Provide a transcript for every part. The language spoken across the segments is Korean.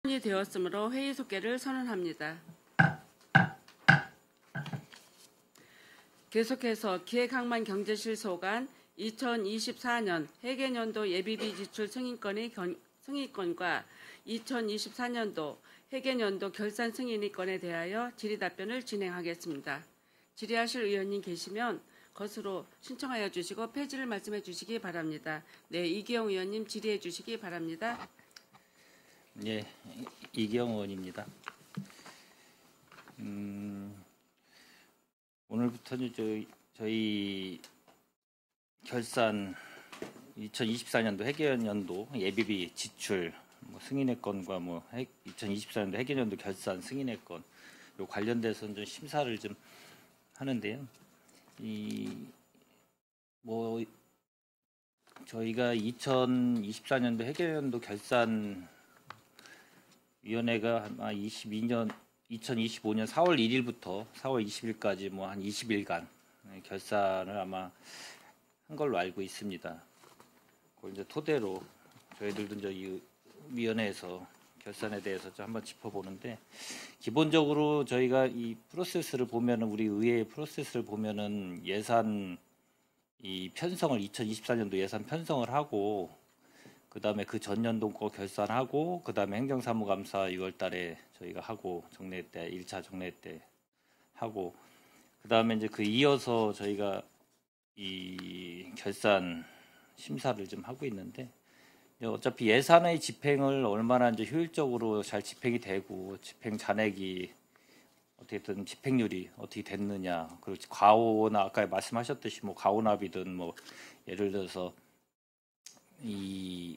이 되었으므로 회의 속개를 선언합니다. 계속해서 기획항만경제실소관 2024년 회계연도 예비비 지출 승인권과 2024년도 회계연도 결산 승인의 건에 대하여 질의답변을 진행하겠습니다. 질의하실 의원님 계시면 것으로 신청하여 주시고 폐지를 말씀해 주시기 바랍니다. 네, 이기영 의원님 질의해 주시기 바랍니다. 네, 이기영 의원입니다. 오늘부터는 저희 결산 2024년도 회계연도 예비비 지출 승인의 건과 2024년도 회계연도 결산 승인의 건 요 관련돼서 좀 심사를 좀 하는데요. 저희가 2024년도 회계연도 결산 위원회가 아마 2025년 4월 1일부터 4월 20일까지 한 20일간 결산을 아마 한 걸로 알고 있습니다. 그걸 이제 토대로 저희들도 이제 이 위원회에서 결산에 대해서 좀 한번 짚어보는데, 기본적으로 저희가 이 프로세스를 보면은, 우리 의회의 프로세스를 보면은 예산 이 편성을 2024년도 예산 편성을 하고, 그 다음에 그 전년도 거 결산하고, 그 다음에 행정사무감사 6월달에 저희가 하고, 정례 때 1차 정례 때 하고, 그 다음에 이제 그 이어서 저희가 이 결산 심사를 좀 하고 있는데, 어차피 예산의 집행을 얼마나 이제 효율적으로 잘 집행이 되고, 집행 잔액이 어떻게든 집행률이 어떻게 됐느냐, 그리고 과오나 아까 말씀하셨듯이 과오납이든 예를 들어서 이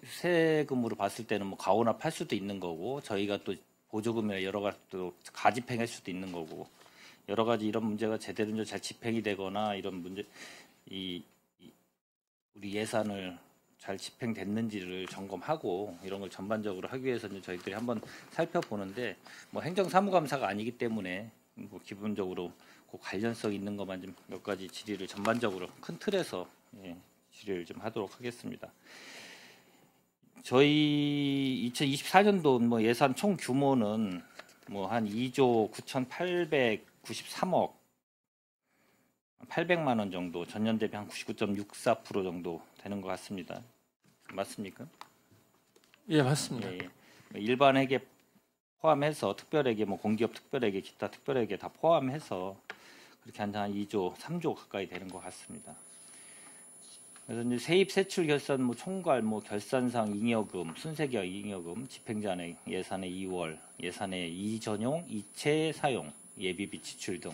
세금으로 봤을 때는 과오납할 수도 있는 거고, 저희가 또 보조금이나 여러 가지 또 가집행할 수도 있는 거고, 여러 가지 이런 문제가 제대로 잘 집행이 되거나, 이런 문제 우리 예산을 잘 집행됐는지를 점검하고, 이런 걸 전반적으로 하기 위해서 저희들이 한번 살펴보는데, 행정사무감사가 아니기 때문에 기본적으로 그 관련성 있는 것만 좀 몇 가지 질의를 전반적으로 큰 틀에서 질의를 좀 하도록 하겠습니다. 저희 2024년도 예산 총 규모는 한 2조 9,893억 800만 원 정도, 전년 대비 한 99.64% 정도 되는 것 같습니다. 맞습니까? 예, 맞습니다. 예. 일반 회계 포함해서 특별회계, 공기업 특별회계, 기타 특별회계 다 포함해서 그렇게 한 2조, 3조 가까이 되는 것 같습니다. 그래서 이제 세입 세출 결산 총괄 결산상 잉여금, 순세계약 잉여금, 집행잔액, 예산의 2월, 예산의 이전용, 이체 사용, 예비비 지출 등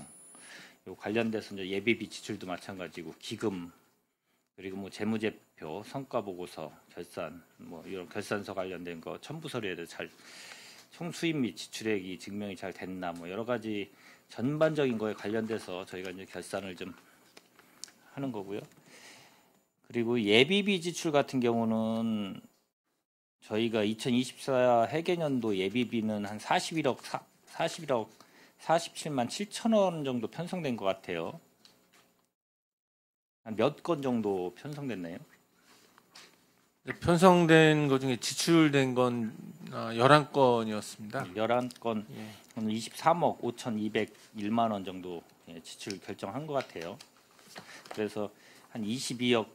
요 관련돼서 이제 예비비 지출도 마찬가지고, 기금, 그리고 재무제표, 성과보고서, 결산, 이런 결산서 관련된 거 첨부 서류에 대해서 잘 총수입 및 지출액이 증명이 잘 됐나, 여러 가지 전반적인 거에 관련돼서 저희가 이제 결산을 좀 하는 거고요. 그리고 예비비 지출 같은 경우는 저희가 2024 회계년도 예비비는 한 41억 47만 7천 원 정도 편성된 것 같아요. 한 몇 건 정도 편성됐나요? 편성된 것 중에 지출된 건 11건이었습니다. 11건, 예. 23억 5,201만 원 정도 지출 결정한 것 같아요. 그래서 한 22억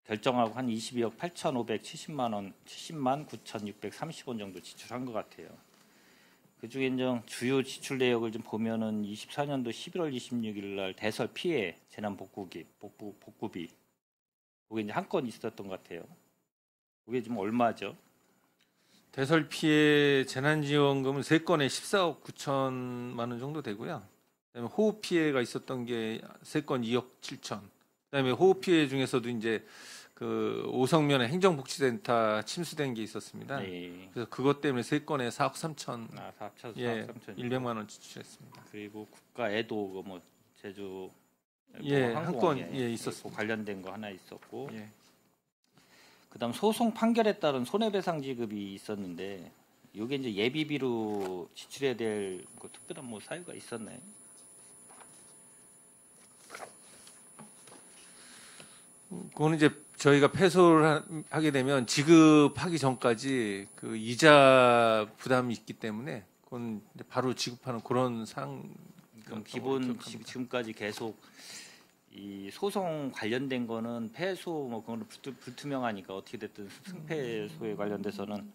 결정하고 한 22억 8,570만 원, 70만 9,630원 정도 지출한 것 같아요. 그 중에 이제 주요 지출 내역을 좀 보면은 24년도 11월 26일 날 대설 피해 재난 복구비, 그게 이제 한 건 있었던 것 같아요. 그게 좀 얼마죠? 대설 피해 재난지원금은 3건에 14억 9천만 원 정도 되고요. 그다음에 호우 피해가 있었던 게 3건 2억 7천. 그다음에 호우 피해 중에서도 이제 그 오성면에 행정복지센터 침수된 게 있었습니다. 네. 그래서 그것 때문에 3건에 4억 3천. 4억 3천. 100만 원 지출했습니다. 그리고 국가애도 제주 한 건 있었습니다. 관련된 거 하나 있었고. 예. 그다음 소송 판결에 따른 손해배상 지급이 있었는데, 이게 이제 예비비로 지출해야 될 특별한 사유가 있었나요? 그거는 이제 저희가 패소를 하게 되면 지급하기 전까지 그 이자 부담이 있기 때문에 그건 이제 바로 지급하는 그런 상황. 그럼 지금까지 계속 이 소송 관련된 거는 패소 뭐 그거는 불투명하니까 어떻게 됐든 승패소에 관련돼서는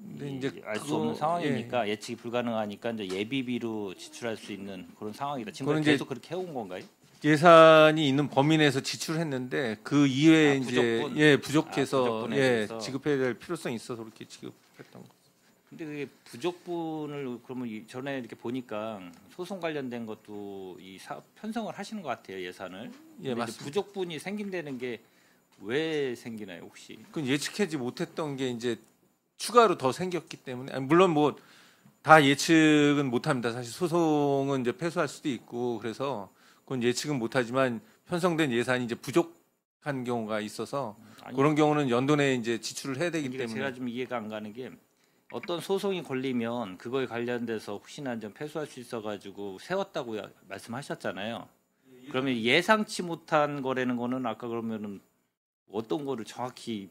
근데 이제 알 수 없는 상황이니까 예측이 불가능하니까 이제 예비비로 지출할 수 있는 그런 상황이다. 지금 계속 그렇게 해온 건가요? 예산이 있는 범위 내에서 지출했는데 그 이외에 부족분? 이제 부족해서 부족분에 대해서. 지급해야 될 필요성이 있어서 그렇게 지급했던 거. 근데 그게 부족분을 그러면 전에 이렇게 보니까 소송 관련된 것도 이 사업 편성을 하시는 것 같아요, 예산을. 예, 맞습니다. 부족분이 생긴다는 게 왜 생기나요, 혹시? 그 예측하지 못했던 게 이제 추가로 더 생겼기 때문에 물론 뭐 다 예측은 못합니다. 사실 소송은 이제 패소할 수도 있고 그래서 그건 예측은 못하지만 편성된 예산이 이제 부족한 경우가 있어서 아니, 그런 경우는 연도 내에 이제 지출을 해야 되기 그러니까 때문에 제가 좀 이해가 안 가는 게 어떤 소송이 걸리면 그거에 관련돼서 혹시나 좀 패소할 수 있어가지고 세웠다고 말씀하셨잖아요. 그러면 예상치 못한 거라는 거는 아까 그러면은 어떤 거를 정확히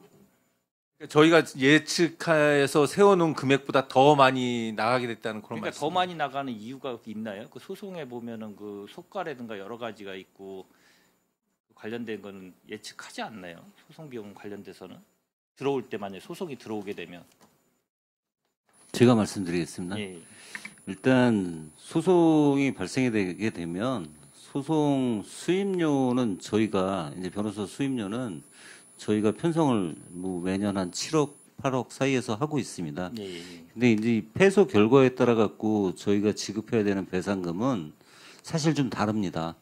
저희가 예측해서 세워놓은 금액보다 더 많이 나가게 됐다는 그런 그러니까 말씀. 더 많이 나가는 이유가 있나요? 그 소송에 보면은 그 속가라든가 여러 가지가 있고 관련된 거는 예측하지 않나요? 소송 비용 관련돼서는 들어올 때 만약 소송이 들어오게 되면 제가 말씀드리겠습니다. 예. 일단 소송이 발생하게 되면 소송 수임료는 저희가 이제 변호사 수임료는 저희가 편성을 뭐 매년 한 7억, 8억 사이에서 하고 있습니다. 예. 근데 이제 패소 결과에 따라 갖고 저희가 지급해야 되는 배상금은 사실 좀 다릅니다.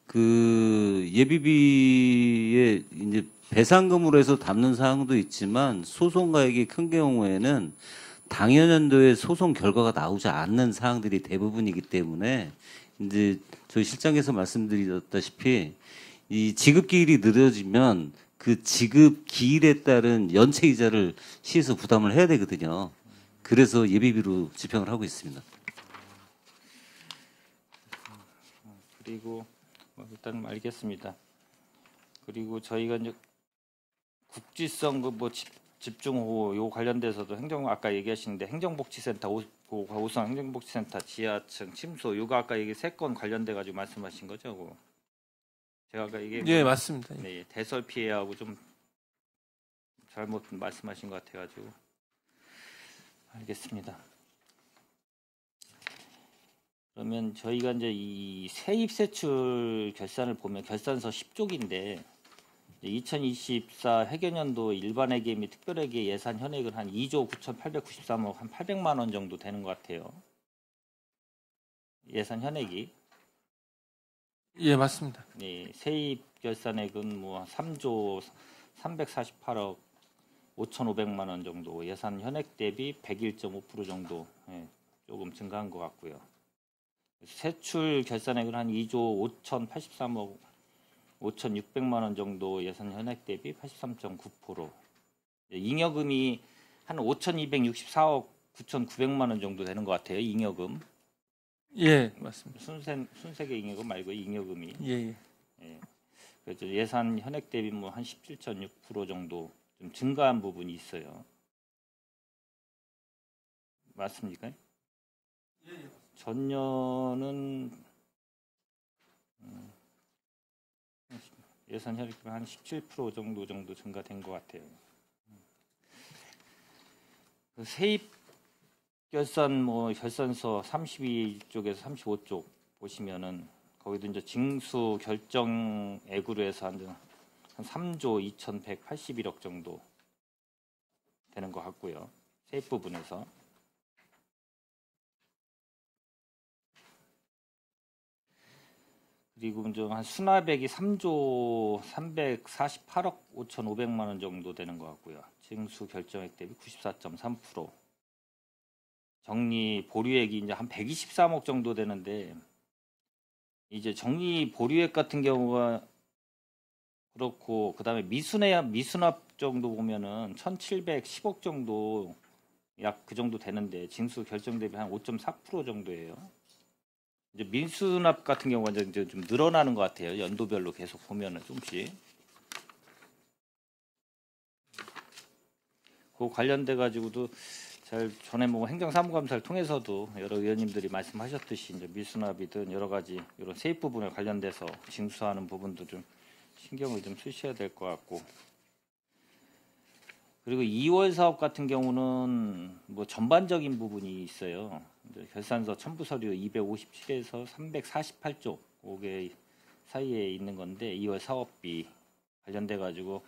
그 예비비에 이제 배상금으로 해서 담는 사항도 있지만 소송가액이 큰 경우에는 당연 연도에 소송 결과가 나오지 않는 사항들이 대부분이기 때문에 이제 저희 실장께서 말씀드렸다시피 이 지급 기일이 늦어지면 그 지급 기일에 따른 연체 이자를 시에서 부담을 해야 되거든요. 그래서 예비비로 집행을 하고 있습니다. 그리고 일단 알겠습니다. 그리고 저희가 이제 국지성 그뭐 집중호우 요 관련돼서도 아까 얘기하시는데 행정복지센터 고성 행정복지센터 지하층 침수 요거 아까 얘기 3건 관련돼 가지고 말씀하신 거죠? 그거. 제가 아까 예, 맞습니다. 네, 대설 피해하고 좀 잘못 말씀하신 것 같아가지고 알겠습니다. 그러면 저희가 이제 이 세입세출 결산을 보면 결산서 10쪽인데 2024 회계년도 일반회계 및 특별회계 예산 현액은 한 2조 9,893억 한 800만 원 정도 되는 것 같아요. 예산 현액이. 예, 맞습니다. 네, 세입 결산액은 뭐 3조 348억 5,500만 원 정도, 예산 현액 대비 101.5% 정도 조금 증가한 것 같고요. 세출 결산액은 한 2조 5,083억 5,600만 원 정도, 예산 현액 대비 83.9%. 잉여금이 한 5,264억 9,900만 원 정도 되는 것 같아요. 잉여금. 예, 맞습니다. 순세계 잉여금 말고 잉여금이. 예. 그래서 예산 현액 대비 뭐 한 17.6% 정도 좀 증가한 부분이 있어요. 맞습니까? 전년은 예산 현액 대비 한 17% 정도 증가된 것 같아요. 세입 결산 결산서 32쪽에서 35쪽 보시면은 거기도 이제 징수 결정액으로 해서 한 3조 2,181억 정도 되는 것 같고요. 세입 부분에서. 그리고 이제 한 수납액이 3조 348억 5,500만 원 정도 되는 것 같고요. 징수 결정액 대비 94.3%. 정리 보류액이 이제 한 123억 정도 되는데 이제 정리 보류액 같은 경우가 그렇고 그다음에 미수납 정도 보면은 1,710억 정도 약 그 정도 되는데 징수 결정 대비 한 5.4% 정도예요. 이제 미수납 같은 경우가 이제 좀 늘어나는 것 같아요. 연도별로 계속 보면은 조금씩. 그 관련돼 가지고도 잘 전에 뭐 행정사무감사를 통해서도 여러 의원님들이 말씀하셨듯이 이제 밀수납이든 여러 가지 이런 세입 부분에 관련돼서 징수하는 부분도 좀 신경을 좀 쓰셔야 될 것 같고, 그리고 2월 사업 같은 경우는 뭐 전반적인 부분이 있어요. 이제 결산서 첨부 서류 257에서 348쪽 그게 사이에 있는 건데 2월 사업비 관련돼 가지고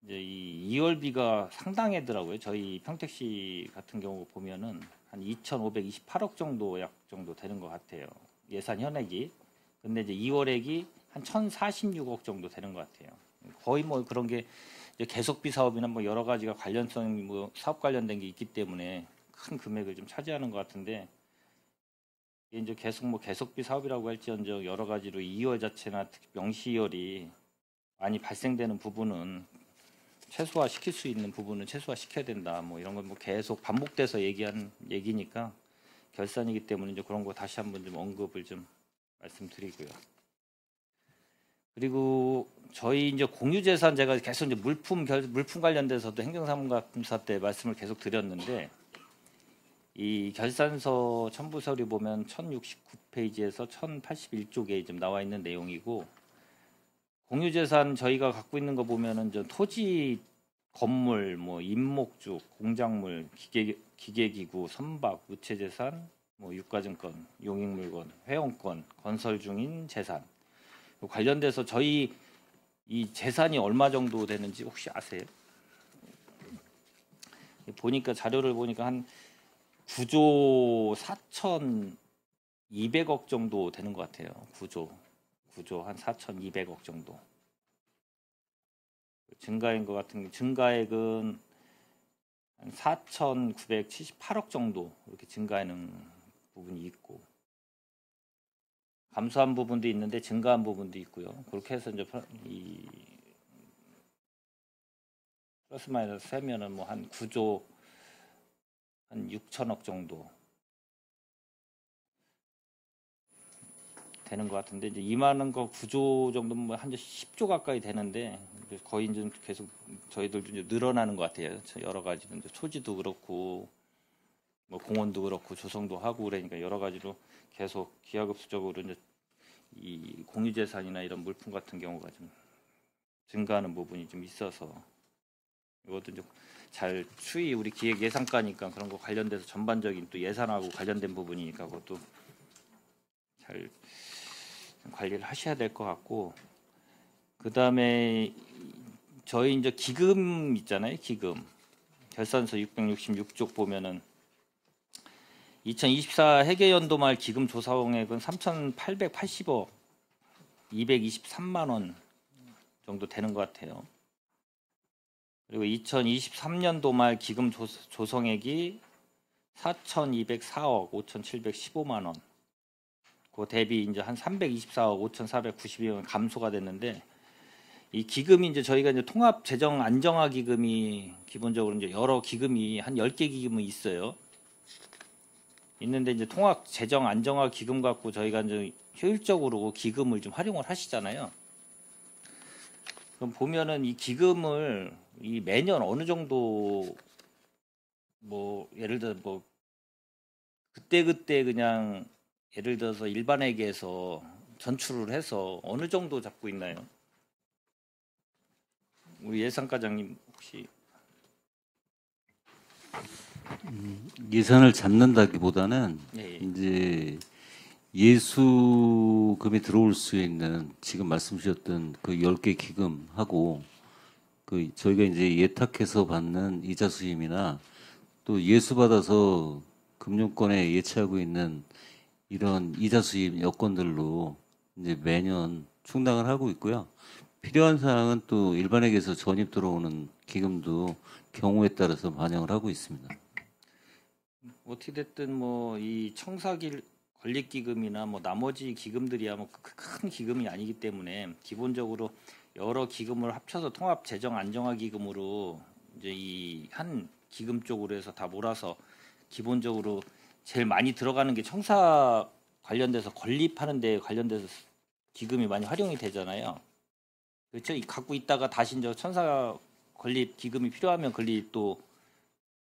이제 이 2월비가 상당하더라고요. 저희 평택시 같은 경우 보면은 한 2,528억 정도 약 정도 되는 것 같아요. 예산 현액이. 근데 이제 2월액이 한 1,046억 정도 되는 것 같아요. 거의 뭐 그런 게 이제 계속비 사업이나 뭐 여러 가지가 관련성 뭐 사업 관련된 게 있기 때문에 큰 금액을 좀 차지하는 것 같은데, 이게 이제 계속 뭐 계속비 사업이라고 할지언정 여러 가지로 2월 자체나 특히 명시월이 많이 발생되는 부분은 최소화 시킬 수 있는 부분은 최소화 시켜야 된다. 뭐 이런 건 뭐 계속 반복돼서 얘기한 얘기니까 결산이기 때문에 이제 그런 거 다시 한번 좀 언급을 좀 말씀드리고요. 그리고 저희 이제 공유재산 제가 계속 이제 물품 관련돼서도 행정사무감사 때 말씀을 계속 드렸는데, 이 결산서 첨부 서류 보면 1069페이지에서 1081쪽에 좀 나와 있는 내용이고, 공유재산 저희가 갖고 있는 거 보면은 저 토지, 건물, 뭐 임목주, 공작물, 기계기구, 선박, 무체재산, 뭐 유가증권, 용익물건, 회원권, 건설 중인 재산 관련돼서 저희 이 재산이 얼마 정도 되는지 혹시 아세요? 보니까 자료를 보니까 한 9조 4,200억 정도 되는 것 같아요. 9조 한 4,200억 정도 증가인 것 같은, 증가액은 한 4,978억 정도 이렇게 증가하는 부분이 있고, 감소한 부분도 있는데 증가한 부분도 있고요. 그렇게 해서 이제 이 플러스 마이너스 세면은 뭐 한 9조 한 6천억 정도 되는 것 같은데, 이제 이만한 거 9조 정도면 한 10조 가까이 되는데 거의 이제 계속 저희들도 이제 늘어나는 것 같아요. 여러 가지로 이제 토지도 그렇고 뭐 공원도 그렇고 조성도 하고 그러니까 여러 가지로 계속 기하급수적으로 이제 이 공유재산이나 이런 물품 같은 경우가 좀 증가하는 부분이 좀 있어서 이것도 이제 잘 추이, 우리 기획 예산과니까 그런 거 관련돼서 전반적인 또 예산하고 관련된 부분이니까 그것도 잘 관리를 하셔야 될 것 같고, 그 다음에 저희 이제 기금 있잖아요. 기금 결산서 666쪽 보면은 2024 회계연도 말 기금 조사홍액은 3,880억 223만 원 정도 되는 것 같아요. 그리고 2023년도 말 기금 조성액이 4,204억 5,715만 원. 그 대비 이제 한 324억 5,492원 감소가 됐는데, 이 기금이 이제 저희가 이제 통합 재정 안정화 기금이 기본적으로 이제 여러 기금이 한 10개 기금이 있어요. 있는데 이제 통합 재정 안정화 기금 갖고 저희가 이제 효율적으로 기금을 좀 활용을 하시잖아요. 그럼 보면은 이 기금을 이 매년 어느 정도 뭐 예를 들어 뭐 그때 그냥 예를 들어서 일반회계에서 전출을 해서 어느 정도 잡고 있나요? 우리 예산과장님 혹시 예산을 잡는다기보다는 예. 이제 예수금이 들어올 수 있는 지금 말씀 주셨던 그 10개 기금하고 그 저희가 이제 예탁해서 받는 이자 수임이나 또 예수받아서 금융권에 예치하고 있는 이런 이자 수입 여건들로 이제 매년 충당을 하고 있고요. 필요한 사항은 또 일반회계에서 전입 들어오는 기금도 경우에 따라서 반영을 하고 있습니다. 어떻게 됐든 뭐 이 청사기 건립기금이나 뭐 나머지 기금들이야 뭐 큰 기금이 아니기 때문에 기본적으로 여러 기금을 합쳐서 통합 재정 안정화 기금으로 이제 이 한 기금 쪽으로 해서 다 몰아서 기본적으로 제일 많이 들어가는 게 청사 관련돼서 건립하는 데 관련돼서 기금이 많이 활용이 되잖아요. 그렇죠? 갖고 있다가 다시 이제 청사 건립 기금이 필요하면 건립 또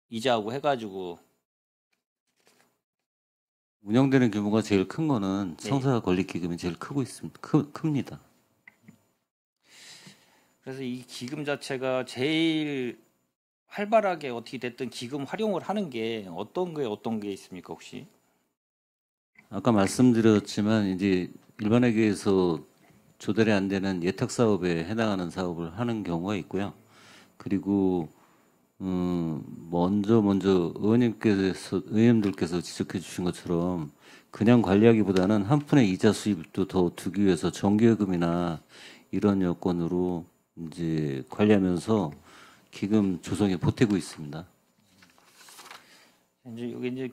이자하고 해가지고 운영되는 규모가 제일 큰 거는 네. 청사 건립 기금이 제일 크고 있습니다. 큽니다. 그래서 이 기금 자체가 제일 활발하게 어떻게 됐든 기금 활용을 하는 게 어떤 게 있습니까 혹시? 아까 말씀드렸지만 이제 일반회계에서 조달이 안 되는 예탁 사업에 해당하는 사업을 하는 경우가 있고요. 그리고 먼저 의원님들께서 지적해 주신 것처럼 그냥 관리하기보다는 한 푼의 이자 수입도 더 두기 위해서 정기예금이나 이런 여건으로 이제 관리하면서 기금 조성에 보태고 있습니다. 이제 여기 이제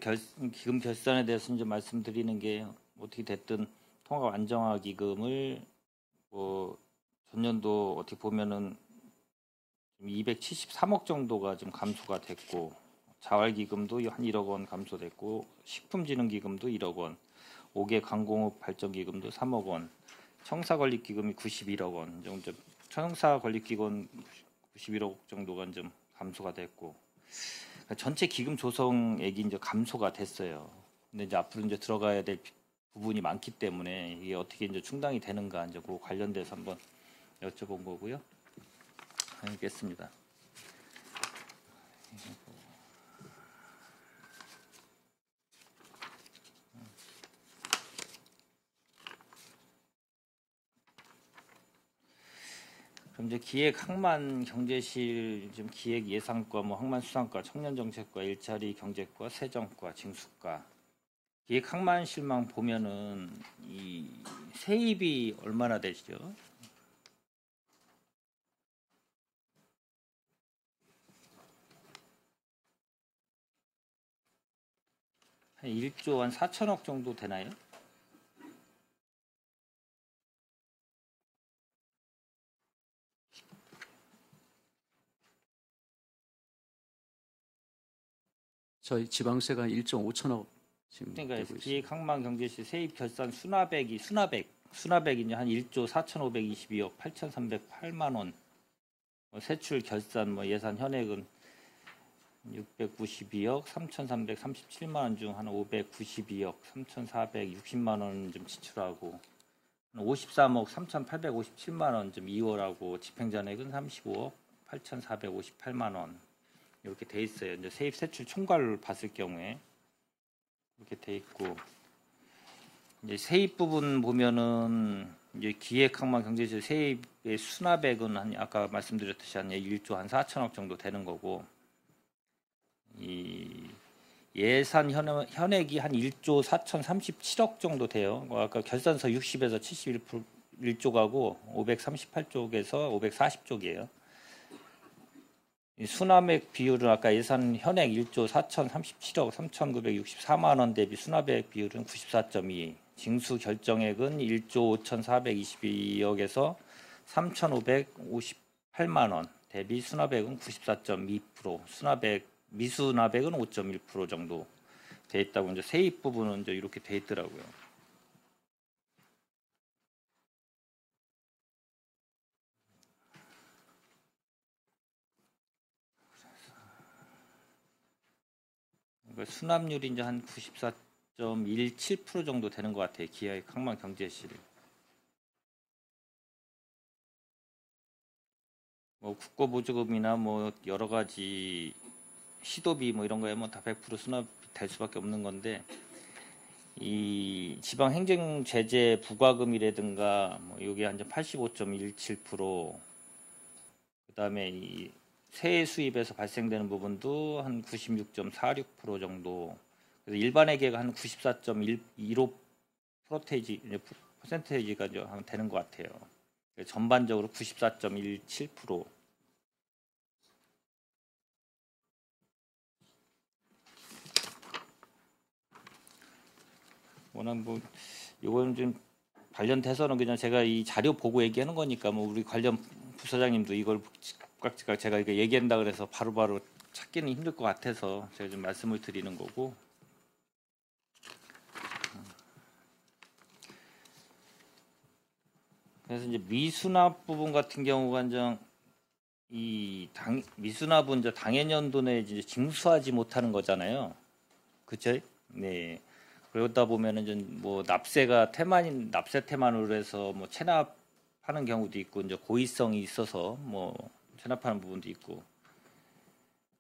기금 결산에 대해서 이제 말씀드리는 게 어떻게 됐든 통합 안정화 기금을 뭐 전년도 어떻게 보면은 273억 정도가 좀 감소가 됐고 자활기금도 한 1억 원 감소됐고 식품진흥기금도 1억 원, 5개 강공업 발전기금도 3억 원, 청사건립기금이 91억 원 정도, 청사건립기금 91억 정도가 좀 감소가 됐고 그러니까 전체 기금 조성액이 이제 감소가 됐어요. 근데 이제 앞으로 이제 들어가야 될 부분이 많기 때문에 이게 어떻게 이제 충당이 되는가 이제 그 관련돼서 한번 여쭤본 거고요. 알겠습니다. 그럼 이제 기획 항만 경제실 지금 기획 예산과 뭐 항만 수상과 청년정책과 일자리 경제과 세정과 징수과 기획 항만실만 보면은 이 세입이 얼마나 되시죠? 한 1조 한 4천억 정도 되나요? 저희 지방세가 1.5천억 지금 그러니까 되고 있습니다. 기획 항만 경제실 세입 결산 수납액이 이제 한 1조 4,522억 8,308만 원. 세출 결산 예산 현액은 692억 3,337만 원 중 한 592억 3,460만 원 좀 지출하고 53억 3,857만 원 좀 이월하고 집행잔액은 35억 8,458만 원 이렇게 돼 있어요. 이제 세입 세출 총괄을 봤을 경우에 이렇게 돼 있고 이제 세입 부분 보면은 이제 기획 항만 경제실 세입의 수납액은 한 아까 말씀드렸듯이 한 1조 한 4천억 정도 되는 거고 이 예산 현액이 한 1조 4,037억 정도 돼요. 아까 결산서 60에서 71조 가고 538쪽에서 540쪽이에요. 수납액 비율은 아까 예산 현액 1조 4,037억 3,964만 원 대비 수납액 비율은 94.2. 징수 결정액은 1조 5,422억에서 3,558만 원 대비 수납액은 94.2%. 미수납액은 5.1% 정도 돼 있다고 이제 세입 부분은 이제 이렇게 돼 있더라고요. 수납률이 이제 한 94.17% 정도 되는 것 같아요. 기획 항만 경제실. 국고보조금이나 여러 가지 시도비 이런 거에 다 100% 수납이 될 수밖에 없는 건데 이 지방 행정 제재 부과금이라든가 여기 한 85.17% 그다음에 이 세액 수입에서 발생되는 부분도 한 96.46% 정도. 그래서 일반 회계가 한 94.15%가 되는 것 같아요. 전반적으로 94.17%. 워낙 이거는 좀 관련돼서는 그냥 제가 이 자료 보고 얘기하는 거니까 우리 관련 부서장님도 이걸 제가 이거 얘기한다 그래서 바로바로 찾기는 힘들 것 같아서 제가 좀 말씀을 드리는 거고. 그래서 이제 미수납 부분 같은 경우가 이제 미수납은 이제 당해년도 내에 이제 징수하지 못하는 거잖아요. 그쵸? 네. 그러다 보면은 이제 뭐 납세가 납세 태만으로 해서 뭐 체납하는 경우도 있고 이제 고의성이 있어서 뭐 체납하는 부분도 있고.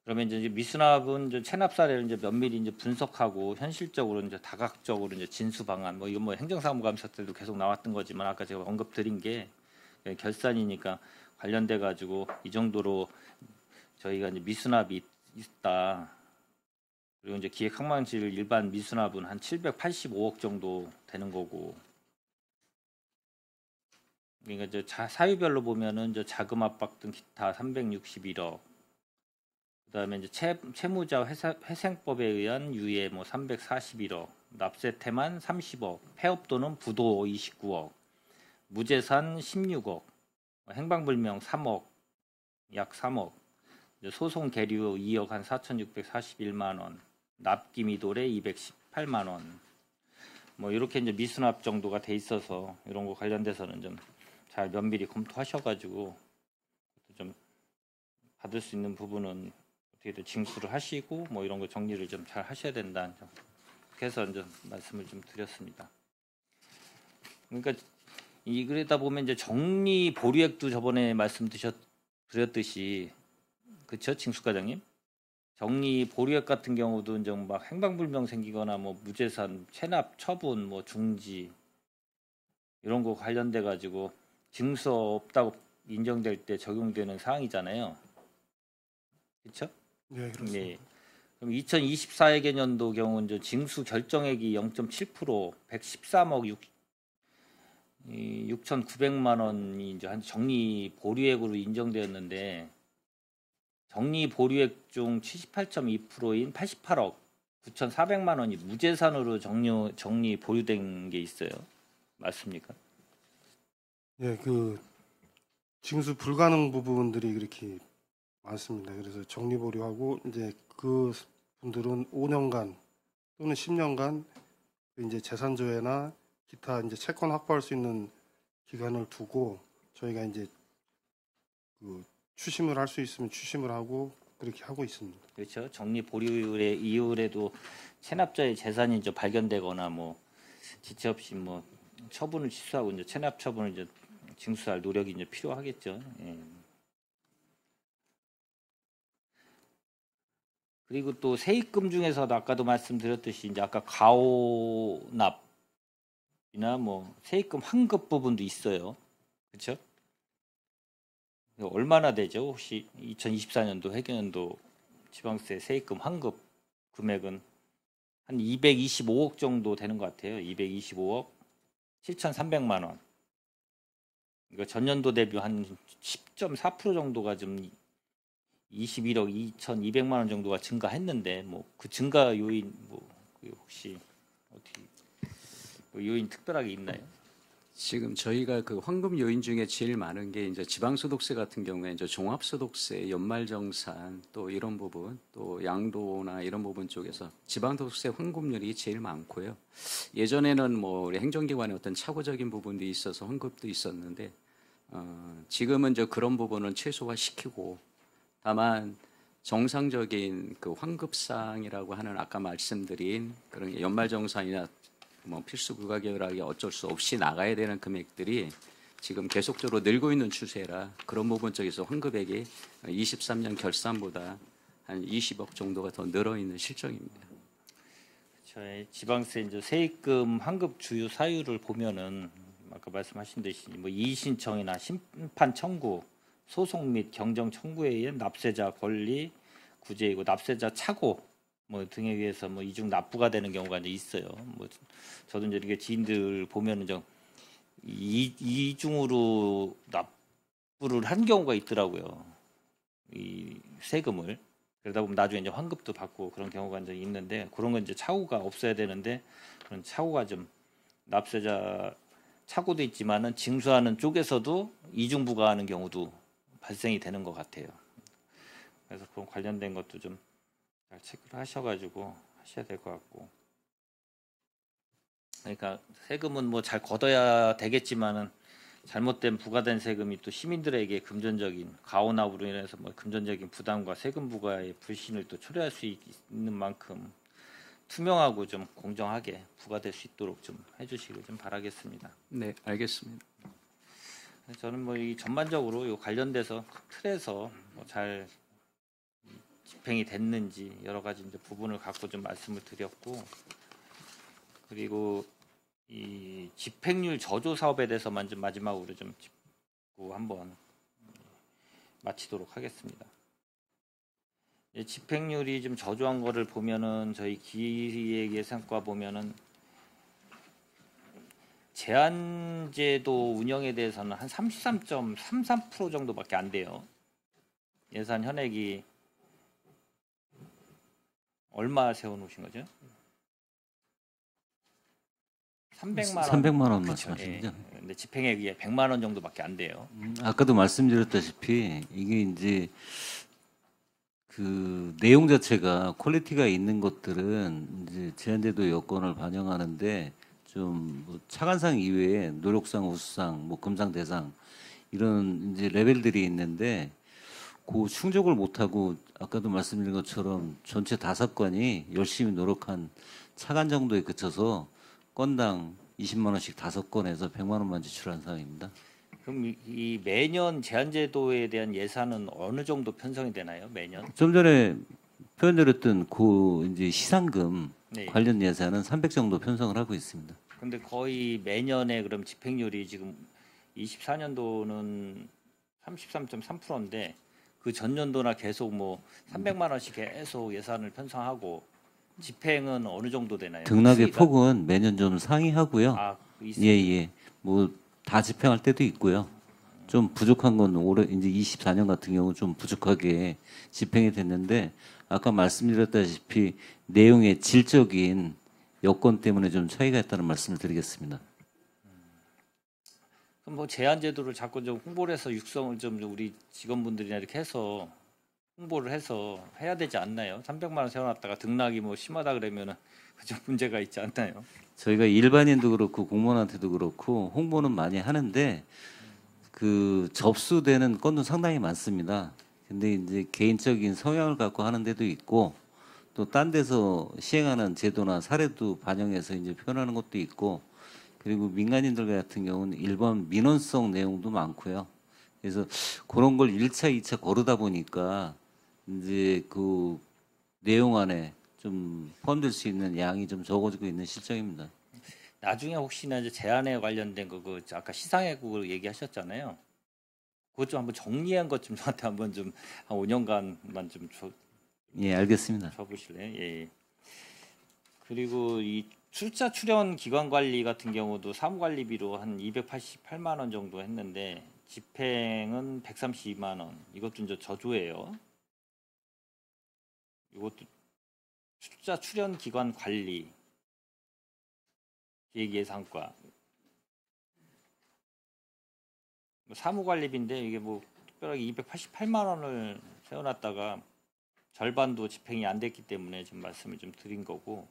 그러면 이제 미수납은 이제 체납 사례를 이제 면밀히 이제 분석하고 현실적으로 이제 다각적으로 이제 진수 방안 뭐 이건 뭐 행정사무감사 때도 계속 나왔던 거지만 아까 제가 언급드린 게 결산이니까 관련돼 가지고 이 정도로 저희가 이제 미수납이 있다. 그리고 이제 기획항만실 일반 미수납은 한 785억 정도 되는 거고. 그러니까 이제 사유별로 보면은 이제 자금 압박 등 기타 361억. 그다음에 이제 채무자 회생법에 의한 유예 뭐 341억, 납세 태만 30억, 폐업 또는 부도 29억, 무재산 16억, 행방불명 3억, 약 3억, 소송 계류 2억 한 4,641만 원, 납기 미도래 218만 원, 뭐 이렇게 이제 미수납 정도가 돼 있어서 이런 거 관련돼서는 좀 잘 면밀히 검토하셔가지고 좀 받을 수 있는 부분은 어떻게든 징수를 하시고 뭐 이런 거 정리를 좀 잘 하셔야 된다. 그래서 이제 말씀을 좀 드렸습니다. 그러니까 그러다 보면 이제 정리 보류액도 저번에 드렸듯이 그렇죠, 징수과장님? 정리 보류액 같은 경우도 이제 막 행방불명 생기거나 뭐 무재산 체납 처분 뭐 중지 이런 거 관련돼 가지고 징수 없다고 인정될 때 적용되는 사항이잖아요. 그렇죠? 네, 그렇습니다. 네. 그럼 2024회계년도 경우 이제 징수 결정액이 0.7% 113억 6,900만 원이 이제 한 정리 보류액으로 인정되었는데 정리 보류액 중 78.2%인 88억 9,400만 원이 무재산으로 정리 보류된 게 있어요. 맞습니까? 예, 그 징수 불가능 부분들이 그렇게 많습니다. 그래서 정리보류하고 이제 그 분들은 5년간 또는 10년간 이제 재산조회나 기타 이제 채권 확보할 수 있는 기간을 두고 저희가 이제 그 추심을 할 수 있으면 추심을 하고 그렇게 하고 있습니다. 그렇죠. 정리 보류의 이후에도 체납자의 재산이 이제 발견되거나 뭐 지체 없이 뭐 처분을 취소하고 이제 체납 처분을 이제 징수할 노력이 이제 필요하겠죠. 예. 그리고 또 세입금 중에서도 아까도 말씀드렸듯이 이제 아까 가오납이나 뭐 세입금 환급 부분도 있어요. 그렇죠? 얼마나 되죠? 혹시 2024년도 회계년도 지방세 세입금 환급 금액은 한 225억 정도 되는 것 같아요. 225억 7,300만 원. 이거 전년도 대비 한 10.4% 정도가 좀 21억 2,200만 원 정도가 증가했는데 뭐 그 증가 요인 뭐 혹시 어떻게 뭐 요인 특별하게 있나요? 지금 저희가 그 환급 요인 중에 제일 많은 게 이제 지방소득세 같은 경우에 이제 종합소득세, 연말정산 또 이런 부분, 또 양도나 이런 부분 쪽에서 지방소득세 환급률이 제일 많고요. 예전에는 뭐 우리 행정기관의 어떤 착오적인 부분도 있어서 환급도 있었는데 지금은 이제 그런 부분은 최소화시키고 다만 정상적인 그 환급상이라고 하는 아까 말씀드린 그런 연말정산이나 뭐 필수 부가결하기 어쩔 수 없이 나가야 되는 금액들이 지금 계속적으로 늘고 있는 추세라 그런 부분 쪽에서 환급액이 23년 결산보다 한 20억 정도가 더 늘어 있는 실정입니다. 저희 지방세 이제 세입금 환급 주요 사유를 보면은 아까 말씀하신 듯이 뭐 이의 신청이나 심판 청구, 소송 및 경정 청구에 의한 납세자 권리 구제이고 납세자 착오 뭐 등에 의해서 뭐 이중 납부가 되는 경우가 이제 있어요. 뭐 저도 이제 이렇게 지인들 보면은 좀 이중으로 납부를 한 경우가 있더라고요. 이 세금을 그러다 보면 나중에 이제 환급도 받고 그런 경우가 이제 있는데 그런 건 이제 착오가 없어야 되는데 그런 착오가 좀 납세자 착오도 있지만은 징수하는 쪽에서도 이중 부과하는 경우도 발생이 되는 것 같아요. 그래서 그런 관련된 것도 좀 잘 체크를 하셔가지고 하셔야 될 것 같고. 그러니까 세금은 뭐 잘 걷어야 되겠지만은 잘못된 부과된 세금이 또 시민들에게 금전적인 가오납으로 인해서 뭐 금전적인 부담과 세금 부과의 불신을 또 초래할 수 있는 만큼 투명하고 좀 공정하게 부과될 수 있도록 좀 해주시길 좀 바라겠습니다. 네, 알겠습니다. 저는 뭐 이 전반적으로 이 관련돼서 틀에서 뭐 잘 집행이 됐는지 여러 가지 이제 부분을 갖고 좀 말씀을 드렸고, 그리고 이 집행률 저조 사업에 대해서만 좀 마지막으로 좀 짚고 한번 마치도록 하겠습니다. 집행률이 좀 저조한 거를 보면은 저희 기획예산과 보면은 제한제도 운영에 대해서는 한 33.33% 정도밖에 안 돼요. 예산 현액이 얼마 세워놓으신 거죠? 300만 원. 300만 원 그렇죠. 말씀하시는 거죠? 예. 근데 집행액이 100만 원 정도밖에 안 돼요. 아까도 말씀드렸다시피 이게 이제 그 내용 자체가 퀄리티가 있는 것들은 이제 제한제도 여건을 반영하는데 좀뭐 차관상 이외에 노력상, 우수상, 뭐 금상, 대상 이런 이제 레벨들이 있는데 그 충족을 못하고 아까도 말씀드린 것처럼 전체 5건이 열심히 노력한 차관 정도에 그쳐서 건당 20만 원씩 5건에서 100만 원만 지출한 상황입니다. 그럼 이 매년 제한제도에 대한 예산은 어느 정도 편성이 되나요? 매년? 좀 전에 표현드렸던 그 이제 시상금 네. 관련 예산은 300 정도 편성을 하고 있습니다. 근데 거의 매년에 그럼 집행률이 지금 24년도는 33.3%인데 그 전년도나 계속 뭐 300만 원씩 계속 예산을 편성하고 집행은 어느 정도 되나요? 등락의 수위가? 폭은 매년 좀 상이하고요. 아, 예. 뭐 다 집행할 때도 있고요. 좀 부족한 건 올해 이제 24년 같은 경우 좀 부족하게 집행이 됐는데 아까 말씀드렸다시피 내용의 질적인 여건 때문에 좀 차이가 있다는 말씀을 드리겠습니다. 그럼 뭐 제한제도를 자꾸 좀 홍보를 해서 육성을 좀 우리 직원분들이나 이렇게 해서 홍보를 해서 해야 되지 않나요? 300만 원 세워놨다가 등락이 뭐 심하다 그러면은 그좀 문제가 있지 않나요? 저희가 일반인도 그렇고 공무원한테도 그렇고 홍보는 많이 하는데 그 접수되는 건도 상당히 많습니다. 근데 이제 개인적인 성향을 갖고 하는 데도 있고 또 딴 데서 시행하는 제도나 사례도 반영해서 이제 표현하는 것도 있고 그리고 민간인들 같은 경우는 일반 민원성 내용도 많고요. 그래서 그런 걸 1차, 2차 거르다 보니까 이제 그 내용 안에 좀 포함될 수 있는 양이 좀 적어지고 있는 실정입니다. 나중에 혹시나 이제 제한에 관련된 거 그 아까 시상액을 얘기하셨잖아요. 그것 좀 한번 정리한 것 좀 저한테 한번 좀 한 5년간만 좀 예, 알겠습니다. 줘보실래요? 예. 그리고 이 출자 출연 기관 관리 같은 경우도 사무관리비로 한 288만 원 정도 했는데 집행은 132만 원. 이것도 이제 저조예요. 이것도 출자 출연 기관 관리 기획예산과 사무관리비인데 이게 뭐 특별하게 288만 원을 세워놨다가 절반도 집행이 안 됐기 때문에 지금 말씀을 좀 드린 거고.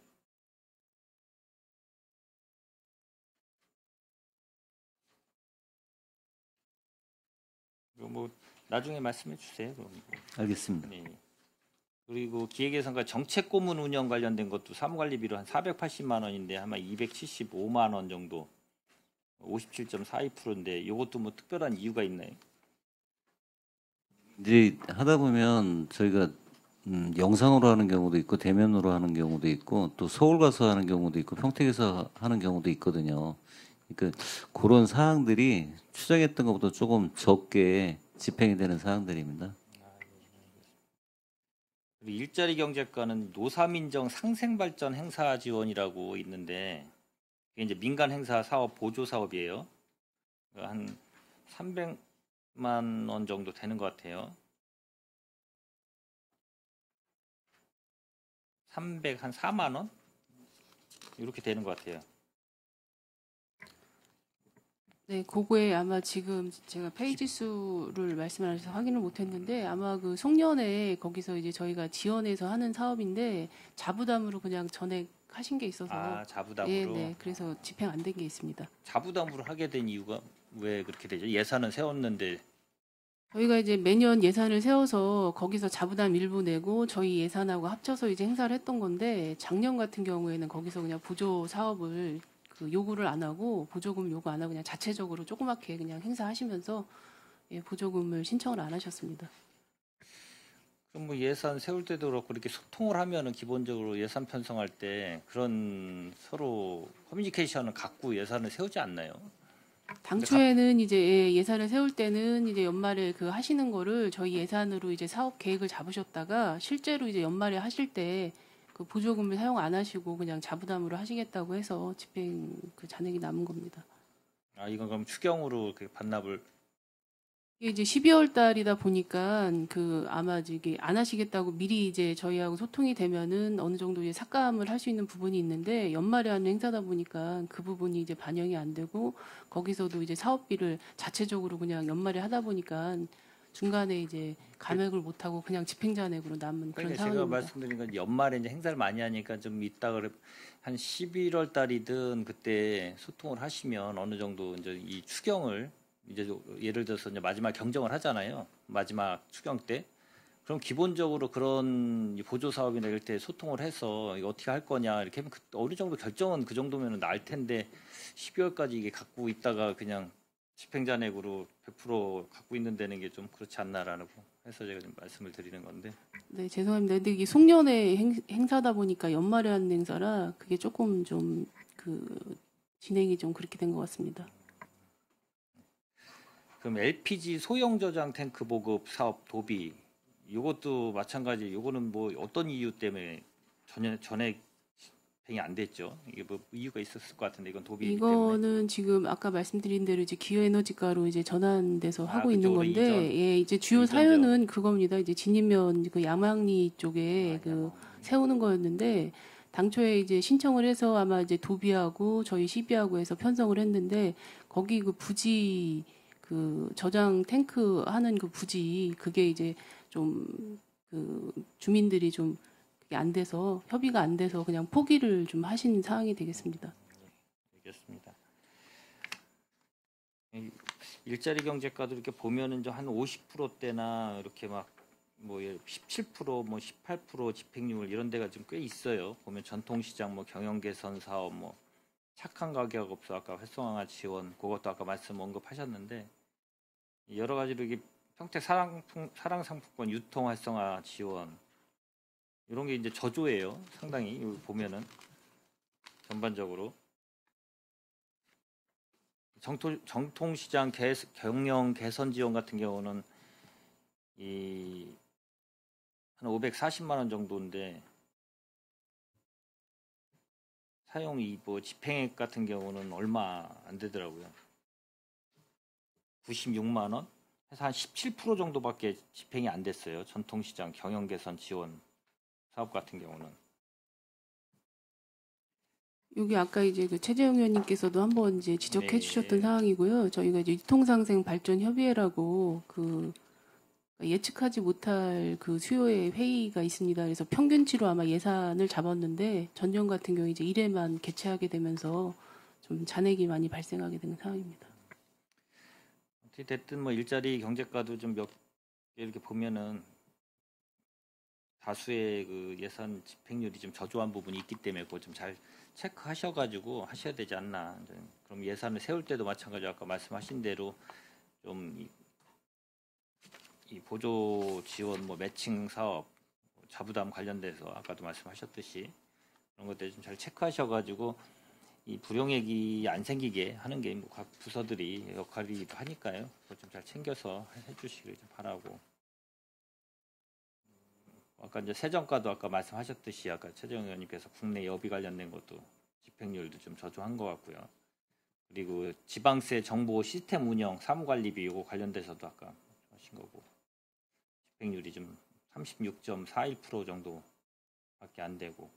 이거 뭐 나중에 말씀해 주세요. 그럼. 알겠습니다. 네. 그리고 기획예산과 정책고문 운영 관련된 것도 사무관리비로 한 480만 원인데 아마 275만 원 정도, 57.42%인데 이것도 뭐 특별한 이유가 있나요? 이제 하다 보면 저희가 영상으로 하는 경우도 있고 대면으로 하는 경우도 있고 또 서울 가서 하는 경우도 있고 평택에서 하는 경우도 있거든요. 그러니까 그런 사항들이 추정했던 것보다 조금 적게 집행이 되는 사항들입니다. 그리고 일자리 경제과는 노사민정 상생발전 행사 지원이라고 있는데 이게 이제 민간 행사 사업 보조 사업이에요. 한 300만 원 정도 되는 것 같아요. 300 한 4만 원 이렇게 되는 것 같아요. 네, 그거에 아마 지금 제가 페이지 수를 말씀하셔서 확인을 못했는데 아마 그 송년회 거기서 이제 저희가 지원해서 하는 사업인데 자부담으로 그냥 전액 하신 게 있어서 아 자부담으로. 예, 네, 그래서 집행 안 된 게 있습니다. 자부담으로 하게 된 이유가 왜 그렇게 되죠? 예산은 세웠는데 저희가 이제 매년 예산을 세워서 거기서 자부담 일부 내고 저희 예산하고 합쳐서 이제 행사를 했던 건데 작년 같은 경우에는 거기서 그냥 보조 사업을 그 요구를 안 하고 보조금 요구 안 하고 그냥 자체적으로 조그맣게 그냥 행사하시면서 예, 보조금을 신청을 안 하셨습니다. 그럼 뭐 예산 세울 때도 그렇고 이렇게 소통을 하면은 기본적으로 예산 편성할 때 그런 서로 커뮤니케이션을 갖고 예산을 세우지 않나요? 당초에는 이제 예산을 세울 때는 이제 연말에 그 하시는 거를 저희 예산으로 이제 사업 계획을 잡으셨다가 실제로 이제 연말에 하실 때 그 보조금을 사용 안 하시고 그냥 자부담으로 하시겠다고 해서 집행 그 잔액이 남은 겁니다. 아 이건 그럼 추경으로 그 반납을 이게 이제 12월 달이다 보니까 그 아마 이게 안 하시겠다고 미리 이제 저희하고 소통이 되면은 어느 정도 이제 삭감을 할 수 있는 부분이 있는데 연말에 하는 행사다 보니까 그 부분이 이제 반영이 안 되고 거기서도 이제 사업비를 자체적으로 그냥 연말에 하다 보니까 중간에 이제 감액을 못 하고 그냥 집행잔액으로 남은 그런 그러니까 제가 상황입니다. 말씀드린 건 연말에 이제 행사를 많이 하니까 좀 이따 그래 한 11월 달이든 그때 소통을 하시면 어느 정도 이제 이 추경을 이제 예를 들어서 이제 마지막 경정을 하잖아요. 마지막 추경 때. 그럼 기본적으로 그런 보조 사업이나 이럴 때 소통을 해서 이거 어떻게 할 거냐 이렇게 하면 어느 정도 결정은 그 정도면 나을 텐데 12월까지 이게 갖고 있다가 그냥 집행잔액으로 100% 갖고 있는 데는 게 좀 그렇지 않나라고 해서 제가 좀 말씀을 드리는 건데. 네, 죄송합니다. 근데 이게 송년회 행사다 보니까 연말에 하는 행사라 그게 조금 좀 그 진행이 좀 그렇게 된 것 같습니다. 그럼 LPG 소형 저장 탱크 보급 사업 도비 이것도 마찬가지. 이거는 뭐 어떤 이유 때문에 전에 집행이 안 됐죠? 이게 뭐 이유가 있었을 것 같은데 이건 도비이기 때문에. 이거는 지금 아까 말씀드린 대로 이제 기후에너지과로 이제 전환돼서 하고 있는 그쪽으로 건데, 예, 이제 주요 이전죠. 사유는 그겁니다. 이제 진입면 그 양왕리 쪽에 그 세우는 거였는데, 당초에 이제 신청을 해서 아마 이제 도비하고 저희 시비하고 해서 편성을 했는데, 거기 그 부지 그 저장 탱크 하는 그 부지 그게 이제 좀 그 주민들이 좀 그게 안 돼서 협의가 안 돼서 그냥 포기를 좀 하신 상황이 되겠습니다. 알겠습니다. 일자리 경제과도 이렇게 보면은 한 50%대나 이렇게 막 뭐 17%, 뭐 18% 집행률 이런 데가 좀 꽤 있어요. 보면 전통시장, 뭐 경영 개선 사업, 뭐 착한 가격 업소 아까 활성화 지원 그것도 아까 말씀 언급하셨는데 여러 가지로 이게 평택 사랑 상품권 유통 활성화 지원 이런 게 이제 저조해요. 상당히 여기 보면은 전반적으로 정통시장 경영 개선 지원 같은 경우는 한 540만 원 정도인데 사용 뭐 집행액 같은 경우는 얼마 안 되더라고요. 96만 원 해서 한 17% 정도밖에 집행이 안 됐어요. 전통시장 경영 개선 지원 사업 같은 경우는. 여기 아까 이제 그 최재형 의원님께서도 한번 이제 지적해 네. 주셨던 상황이고요. 저희가 이제 유통상생 발전 협의회라고 그 예측하지 못할 그 수요의 회의가 있습니다. 그래서 평균치로 아마 예산을 잡았는데 전년 같은 경우 이제 1회만 개최하게 되면서 좀 잔액이 많이 발생하게 되는 상황입니다. 어떻게 됐든 뭐 일자리 경제과도 좀 몇 개 이렇게 보면은 다수의 그 예산 집행률이 좀 저조한 부분이 있기 때문에 그거 좀 잘 체크하셔가지고 하셔야 되지 않나. 그럼 예산을 세울 때도 마찬가지로 아까 말씀하신 대로 좀 이 보조 지원, 뭐 매칭 사업, 자부담 관련돼서 아까도 말씀하셨듯이 그런 것들 좀 잘 체크하셔가지고 이 불용액이 안 생기게 하는 게 뭐 각 부서들이 역할이기도 하니까요. 그거 좀 잘 챙겨서 해주시길 좀 바라고. 아까 이제 세정과도 아까 말씀하셨듯이 아까 최재형 의원님께서 국내 여비 관련된 것도 집행률도 좀 저조한 것 같고요. 그리고 지방세 정보 시스템 운영 사무관리비 이거 관련돼서도 아까 하신 거고 집행률이 좀 36.41% 정도밖에 안 되고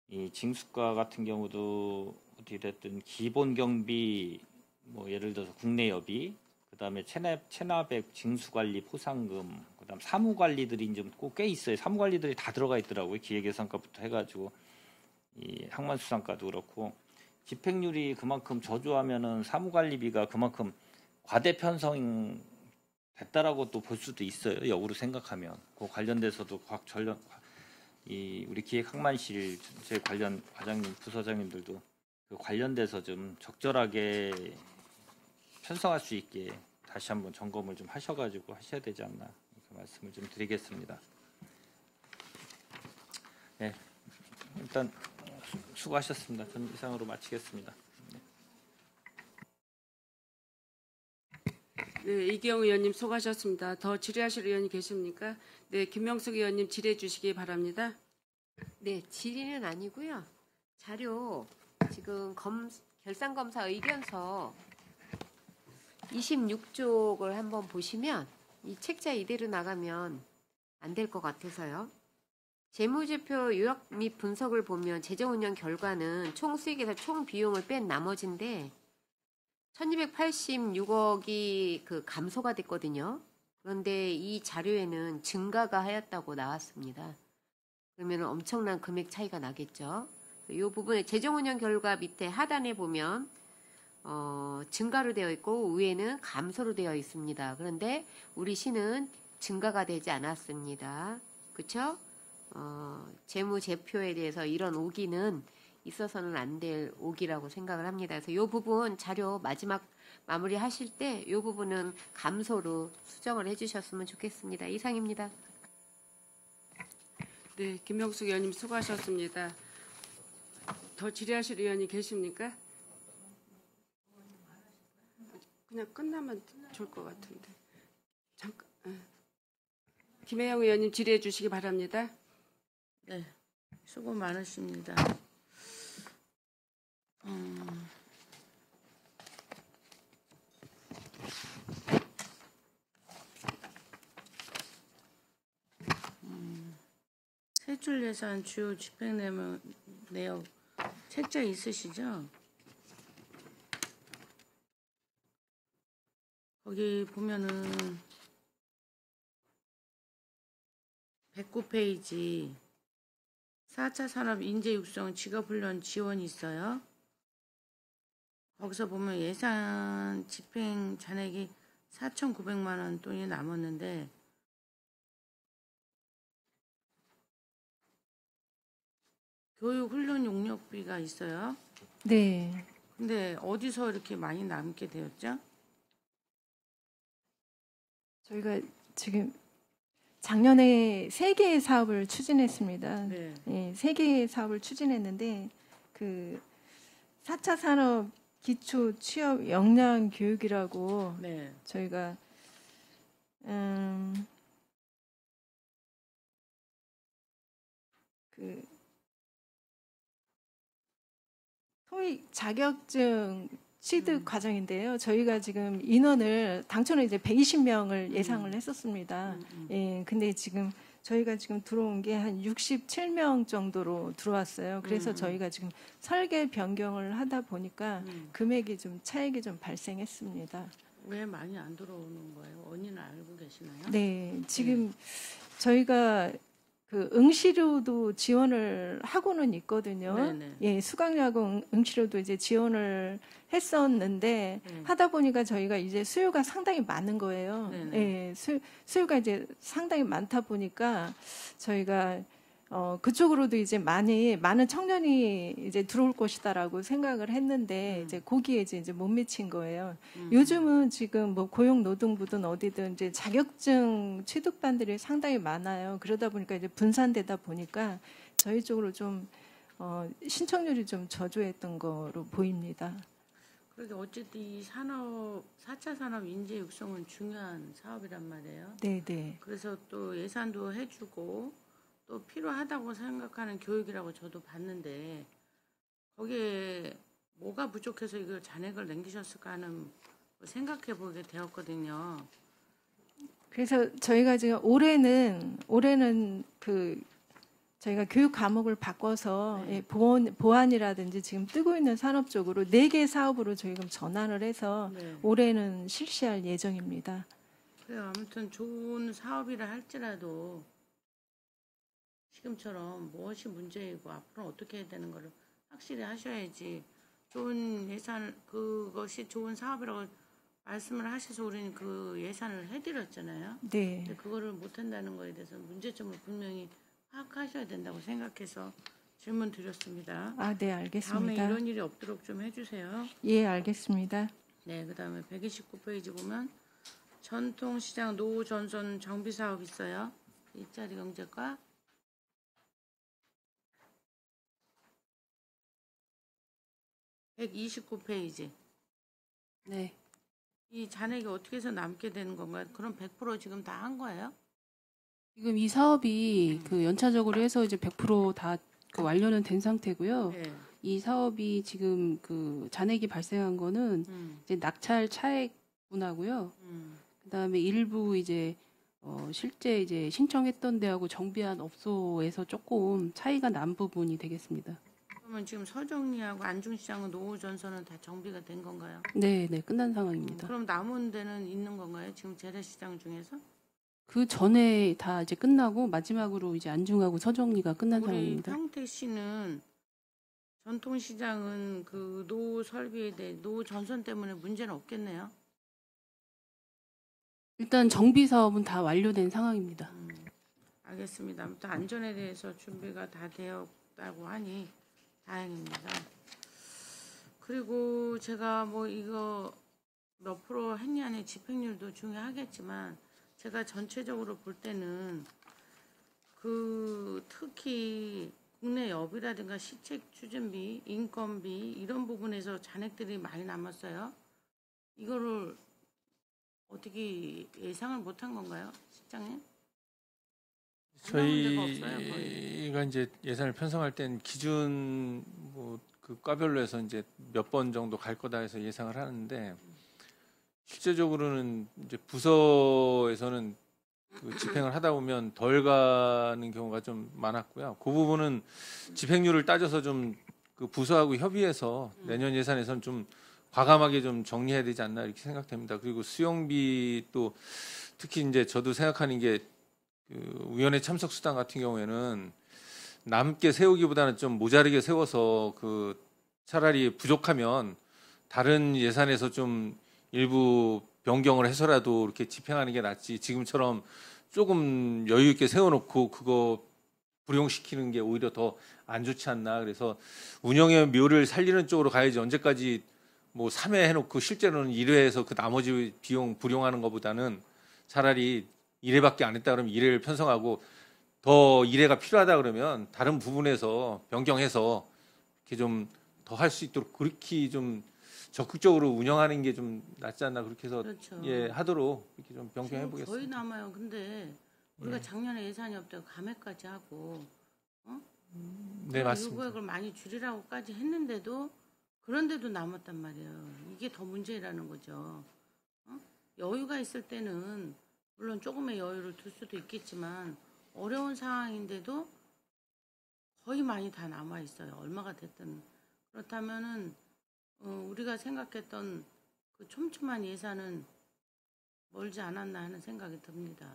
이 징수과 같은 경우도 어떻게 됐든 기본 경비 뭐 예를 들어서 국내 여비 그다음에 체납액 징수관리 포상금 그다음 사무관리들이 좀 꼭 꽤 있어요. 사무관리들이 다 들어가 있더라고요. 기획예산과부터 해가지고 이 항만수산과도 그렇고 집행률이 그만큼 저조하면은 사무관리비가 그만큼 과대 편성 됐다라고 또 볼 수도 있어요. 역으로 생각하면 그 관련돼서도 우리 기획항만실 제 관련 과장님, 부서장님들도 그 관련돼서 좀 적절하게 편성할 수 있게 다시 한번 점검을 좀 하셔가지고 하셔야 되지 않나 그 말씀을 좀 드리겠습니다. 네, 일단 수고하셨습니다. 전 이상으로 마치겠습니다. 네, 이기영 의원님 수고하셨습니다. 더 질의하실 의원이 계십니까? 네, 김명숙 의원님 질의해 주시기 바랍니다. 네, 질의는 아니고요. 자료 지금 결산검사 의견서 26쪽을 한번 보시면 이 책자 이대로 나가면 안 될 것 같아서요. 재무제표 요약 및 분석을 보면 재정운영 결과는 총 수익에서 총 비용을 뺀 나머지인데 1286억이 그 감소가 됐거든요. 그런데 이 자료에는 증가가 하였다고 나왔습니다. 그러면 엄청난 금액 차이가 나겠죠. 이 부분에 재정운영 결과 밑에 하단에 보면 증가로 되어 있고 위에는 감소로 되어 있습니다. 그런데 우리 시는 증가가 되지 않았습니다. 그렇죠? 재무제표에 대해서 이런 오기는 있어서는 안 될 오기라고 생각을 합니다. 그래서 이 부분 자료 마지막 마무리 하실 때 이 부분은 감소로 수정을 해주셨으면 좋겠습니다. 이상입니다. 네, 김명숙 의원님 수고하셨습니다. 더 질의하실 의원이 계십니까? 그냥 끝나면 좋을 것 같은데. 잠깐. 김혜영 의원님 질의해 주시기 바랍니다. 네, 수고 많으십니다. 세출 예산 주요 집행 내역 책자 있으시죠? 거기 보면은 109페이지 4차 산업 인재 육성 직업훈련 지원이 있어요. 거기서 보면 예산 집행 잔액이 4,900만 원 돈이 남았는데 교육훈련 용역비가 있어요. 네. 근데 어디서 이렇게 많이 남게 되었죠? 저희가 지금 작년에 3개의 사업을 추진했습니다. 네. 예, 3개의 사업을 추진했는데 그 4차 산업 기초 취업 역량 교육이라고 네. 저희가 그 토익 자격증 취득 과정인데요. 저희가 지금 인원을 당초는 이제 120명을 예상을 했었습니다. 예, 근데 지금 저희가 지금 들어온 게 한 67명 정도로 들어왔어요. 그래서 저희가 지금 설계 변경을 하다 보니까 금액이 좀 차익이 좀 발생했습니다. 왜 많이 안 들어오는 거예요? 원인을 알고 계시나요? 네, 지금 저희가 그 응시료도 지원을 하고는 있거든요. 네네. 예, 수강료하고 응시료도 이제 지원을 했었는데 네. 하다 보니까 저희가 이제 수요가 상당히 많은 거예요. 네네. 예, 수요가 이제 상당히 많다 보니까 저희가 그쪽으로도 이제 많은 청년이 이제 들어올 것이다라고 생각을 했는데 이제 거기에 이제 못 미친 거예요. 요즘은 지금 뭐 고용노동부든 어디든 이제 자격증 취득반들이 상당히 많아요. 그러다 보니까 이제 분산되다 보니까 저희 쪽으로 좀 신청률이 좀 저조했던 거로 보입니다. 그러게 어쨌든 이 4차 산업 인재 육성은 중요한 사업이란 말이에요. 네, 네. 그래서 또 예산도 해주고 또 필요하다고 생각하는 교육이라고 저도 봤는데 거기에 뭐가 부족해서 이걸 잔액을 남기셨을까 하는 생각해 보게 되었거든요. 그래서 저희가 지금 올해는 그 저희가 교육 과목을 바꿔서 네. 예, 보안이라든지 지금 뜨고 있는 산업 쪽으로 4개 사업으로 저희가 전환을 해서 네. 올해는 실시할 예정입니다. 그래요. 아무튼 좋은 사업이라 할지라도 지금처럼 무엇이 문제이고 앞으로 어떻게 해야 되는 거를 확실히 하셔야지 좋은 예산 그것이 좋은 사업이라고 말씀을 하셔서 우리는 그 예산을 해드렸잖아요. 네. 근데 그거를 못한다는 거에 대해서 문제점을 분명히 파악하셔야 된다고 생각해서 질문 드렸습니다. 아, 네, 다음에 알겠습니다. 이런 일이 없도록 좀 해주세요. 예, 알겠습니다. 네, 그다음에 129페이지 보면 전통시장 노후 전선 정비 사업 있어요. 일자리 경제과 129페이지. 네. 이 잔액이 어떻게 해서 남게 되는 건가요? 그럼 100% 지금 다 한 거예요? 지금 이 사업이 그 연차적으로 해서 이제 100% 다 그 완료는 된 상태고요. 네. 이 사업이 지금 그 잔액이 발생한 거는 이제 낙찰 차액 분하고요. 그다음에 일부 이제 실제 이제 신청했던 데하고 정비한 업소에서 조금 차이가 난 부분이 되겠습니다. 그러면 지금 서정리하고 안중시장은 노후 전선은 다 정비가 된 건가요? 네, 네, 끝난 상황입니다. 그럼 남은 데는 있는 건가요? 지금 재래시장 중에서? 그 전에 다 이제 끝나고 마지막으로 이제 안중하고 서정리가 끝난 우리 상황입니다. 평택 씨는 전통시장은 그 노후 설비에 대해 노후 전선 때문에 문제는 없겠네요. 일단 정비 사업은 다 완료된 상황입니다. 알겠습니다. 아무튼 안전에 대해서 준비가 다 되었다고 하니 다행입니다. 그리고 제가 뭐 이거 몇 프로 했냐는 집행률도 중요하겠지만 제가 전체적으로 볼 때는 그 특히 국내 여비라든가 시책 추진비, 인건비 이런 부분에서 잔액들이 많이 남았어요. 이거를 어떻게 예상을 못한 건가요, 실장님? 저희가 이제 예산을 편성할 땐 기준 뭐 그 과별로 해서 이제 몇 번 정도 갈 거다 해서 예상을 하는데 실제적으로는 이제 부서에서는 그 집행을 하다 보면 덜 가는 경우가 좀 많았고요. 그 부분은 집행률을 따져서 좀 그 부서하고 협의해서 내년 예산에서는 좀 과감하게 좀 정리해야 되지 않나 이렇게 생각됩니다. 그리고 수용비 또 특히 이제 저도 생각하는 게 그 위원회 참석 수당 같은 경우에는 남게 세우기보다는 좀 모자르게 세워서 그 차라리 부족하면 다른 예산에서 좀 일부 변경을 해서라도 이렇게 집행하는 게 낫지 지금처럼 조금 여유 있게 세워놓고 그거 불용시키는 게 오히려 더 안 좋지 않나. 그래서 운영의 묘를 살리는 쪽으로 가야지 언제까지 뭐 3회 해놓고 실제로는 1회에서 그 나머지 비용 불용하는 것보다는 차라리 1회밖에 안 했다 그러면 1회를 편성하고 더 1회가 필요하다 그러면 다른 부분에서 변경해서 이렇게 좀 더 할 수 있도록 그렇게 좀 적극적으로 운영하는 게 좀 낫지 않나 그렇게 해서 그렇죠. 예 하도록 이렇게 좀 변경해 지금 보겠습니다. 거의 남아요. 근데 우리가 작년에 예산이 없다고 감액까지 하고 네 맞습니다. 요구액을 많이 줄이라고까지 했는데도 그런데도 남았단 말이에요. 이게 더 문제라는 거죠. 여유가 있을 때는 물론 조금의 여유를 둘 수도 있겠지만 어려운 상황인데도 거의 많이 다 남아 있어요. 얼마가 됐든. 그렇다면은 우리가 생각했던 그 촘촘한 예산은 멀지 않았나 하는 생각이 듭니다.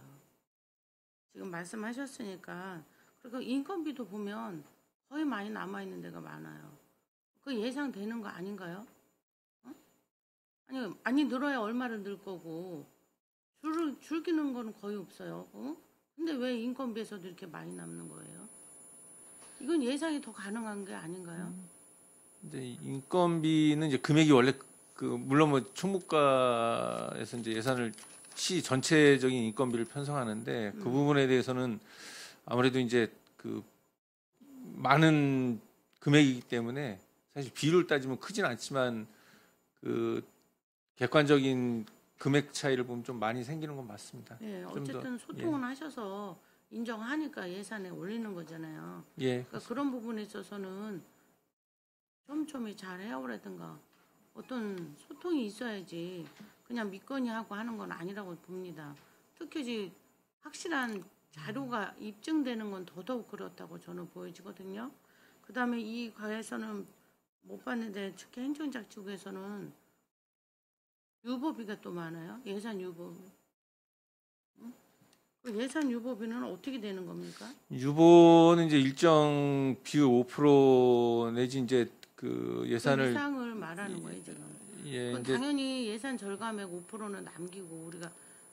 지금 말씀하셨으니까 그리고 인건비도 보면 거의 많이 남아 있는 데가 많아요. 그 예상되는 거 아닌가요? 아니 늘어야 얼마를 늘 거고 줄기는 거는 거의 없어요. 근데 왜 인건비에서도 이렇게 많이 남는 거예요? 이건 예상이 더 가능한 게 아닌가요? 이제 인건비는 이제 금액이 원래 그 물론 뭐 총무과에서 이제 예산을 시 전체적인 인건비를 편성하는데 그 부분에 대해서는 아무래도 이제 그 많은 금액이기 때문에 사실 비율을 따지면 크진 않지만 그 객관적인 금액 차이를 보면 좀 많이 생기는 건 맞습니다. 네, 좀 더, 어쨌든 소통은 하셔서 인정하니까 예산에 올리는 거잖아요. 예. 그러니까 그런 부분에 있어서는 촘촘히 잘 해오라든가 어떤 소통이 있어야지 그냥 믿거니 하고 하는 건 아니라고 봅니다. 특히 확실한 자료가 입증되는 건 더더욱 그렇다고 저는 보여지거든요. 그 다음에 이 과에서는 못 봤는데 특히 행정자치국에서는 유보비가 또 많아요. 예산 유보비. 그 예산 유보비는 어떻게 되는 겁니까? 유보는 이제 일정 비율 5% 내지 이제 그 그 예산을 이상을 말하는 거예요 지금. 예, 그건 이제 당연히 예산 절감액 5%는 남기고 우리가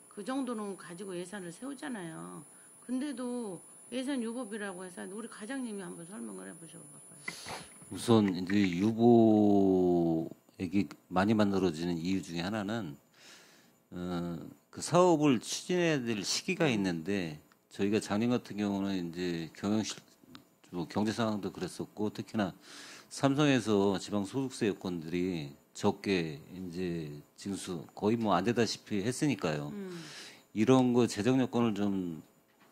그 정도는 가지고 예산을 세우잖아요. 근데도 예산 유보비라고 해서 우리 과장님이 한번 설명을 해보셔봐요. 우선 이제 유보액이 많이 만들어지는 이유 중에 하나는 그 사업을 추진해야 될 시기가 있는데 저희가 작년 같은 경우는 이제 경제 상황도 그랬었고 특히나 삼성에서 지방 소득세 여건들이 적게 이제 징수 거의 뭐 안 되다시피 했으니까요. 이런 거 재정 여건을 좀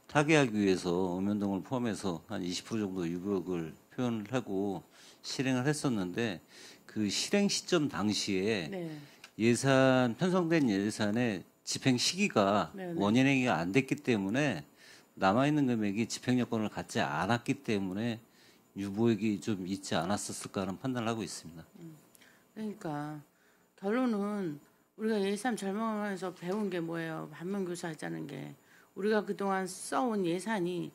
타개하기 위해서 읍면동을 포함해서 한 20% 정도 유보액을 표현을 하고 실행을 했었는데 그 실행 시점 당시에 네. 예산 편성된 예산의 집행 시기가 네네. 원인행위가 안 됐기 때문에 남아 있는 금액이 집행 여건을 갖지 않았기 때문에 유보액이 좀 있지 않았었을까 하는 판단을 하고 있습니다. 그러니까 결론은 우리가 예산 절감하면서 배운 게 뭐예요? 반면교사 하자는 게 우리가 그동안 써온 예산이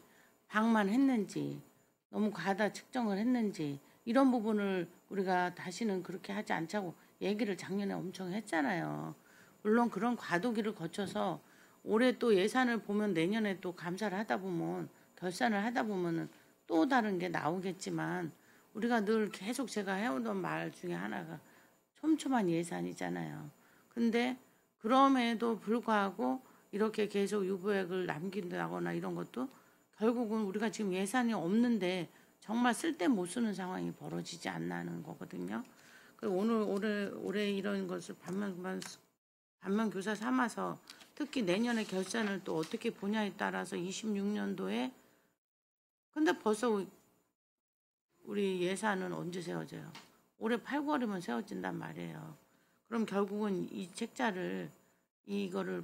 방만했는지 너무 과다 측정을 했는지 이런 부분을 우리가 다시는 그렇게 하지 않자고 얘기를 작년에 엄청 했잖아요. 물론 그런 과도기를 거쳐서 올해 또 예산을 보면 내년에 또 감사를 하다 보면 결산을 하다 보면은 또 다른 게 나오겠지만 우리가 늘 계속 제가 해오던 말 중에 하나가 촘촘한 예산이잖아요. 근데 그럼에도 불구하고 이렇게 계속 유보액을 남긴다거나 이런 것도 결국은 우리가 지금 예산이 없는데 정말 쓸 때 못 쓰는 상황이 벌어지지 않나는 거거든요. 그리고 올해 이런 것을 반면교사 삼아서 특히 내년에 결산을 또 어떻게 보냐에 따라서 26년도에 근데 벌써 우리 예산은 언제 세워져요? 올해 8, 9월이면 세워진단 말이에요. 그럼 결국은 이 책자를 이거를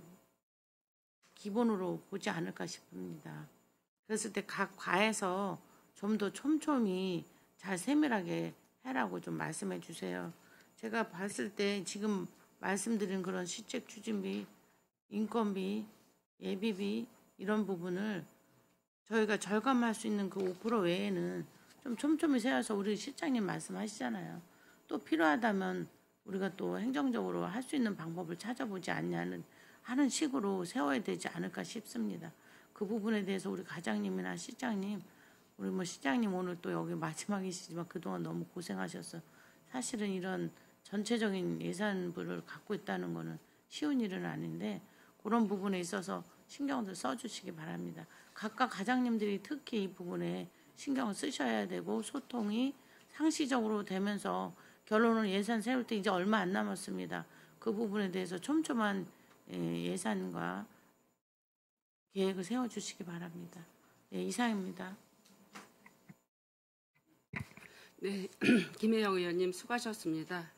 기본으로 보지 않을까 싶습니다. 그랬을 때 각 과에서 좀 더 촘촘히 잘 세밀하게 해라고 좀 말씀해 주세요. 제가 봤을 때 지금 말씀드린 그런 시책 추진비, 인건비, 예비비 이런 부분을 저희가 절감할 수 있는 그 5% 외에는 좀 촘촘히 세워서 우리 실장님 말씀하시잖아요. 또 필요하다면 우리가 또 행정적으로 할 수 있는 방법을 찾아보지 않냐는 하는 식으로 세워야 되지 않을까 싶습니다. 그 부분에 대해서 우리 과장님이나 실장님, 우리 뭐 실장님 오늘 또 여기 마지막이시지만 그동안 너무 고생하셨어. 사실은 이런 전체적인 예산부를 갖고 있다는 거는 쉬운 일은 아닌데 그런 부분에 있어서 신경을 써주시기 바랍니다. 각각 과장님들이 특히 이 부분에 신경을 쓰셔야 되고 소통이 상시적으로 되면서 결론은 예산 세울 때 이제 얼마 안 남았습니다. 그 부분에 대해서 촘촘한 예산과 계획을 세워주시기 바랍니다. 네, 이상입니다. 네, 김혜영 의원님 수고하셨습니다.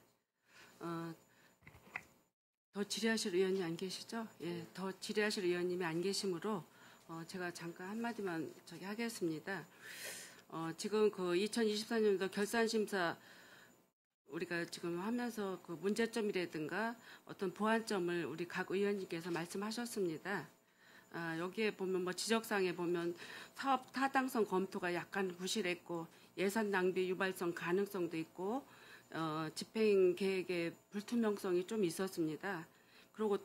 더 질의하실 의원이 안 계시죠? 예, 더 질의하실 의원님이 안 계시므로 제가 잠깐 한마디만 하겠습니다. 지금 그 2024년도 결산심사 우리가 지금 하면서 그 문제점이라든가 어떤 보완점을 우리 각 의원님께서 말씀하셨습니다. 여기에 보면 뭐 지적사항에 보면 사업 타당성 검토가 약간 부실했고 예산 낭비 유발성 가능성도 있고 집행 계획의 불투명성이 좀 있었습니다. 그리고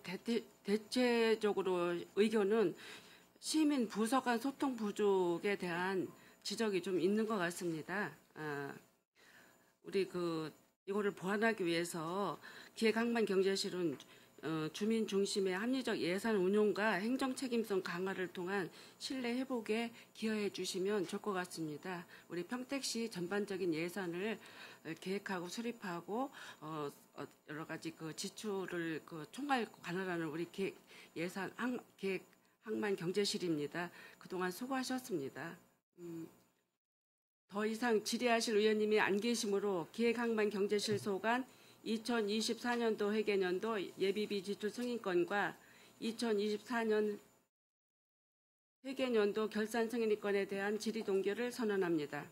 대체적으로 의견은 시민 부서 간 소통 부족에 대한 지적이 좀 있는 것 같습니다. 우리 이거를 보완하기 위해서 기획항만경제실은 주민 중심의 합리적 예산 운용과 행정 책임성 강화를 통한 신뢰 회복에 기여해 주시면 좋을 것 같습니다. 우리 평택시 전반적인 예산을 계획하고 수립하고 여러 가지 그 지출을 총괄 관할하는 우리 기획항만경제실입니다. 그동안 수고하셨습니다. 더 이상 질의하실 의원님이 안 계시므로 기획항만경제실 소관 2024년도 회계년도 예비비 지출 승인권과 2024년 회계년도 결산 승인권에 대한 질의 동결을 선언합니다.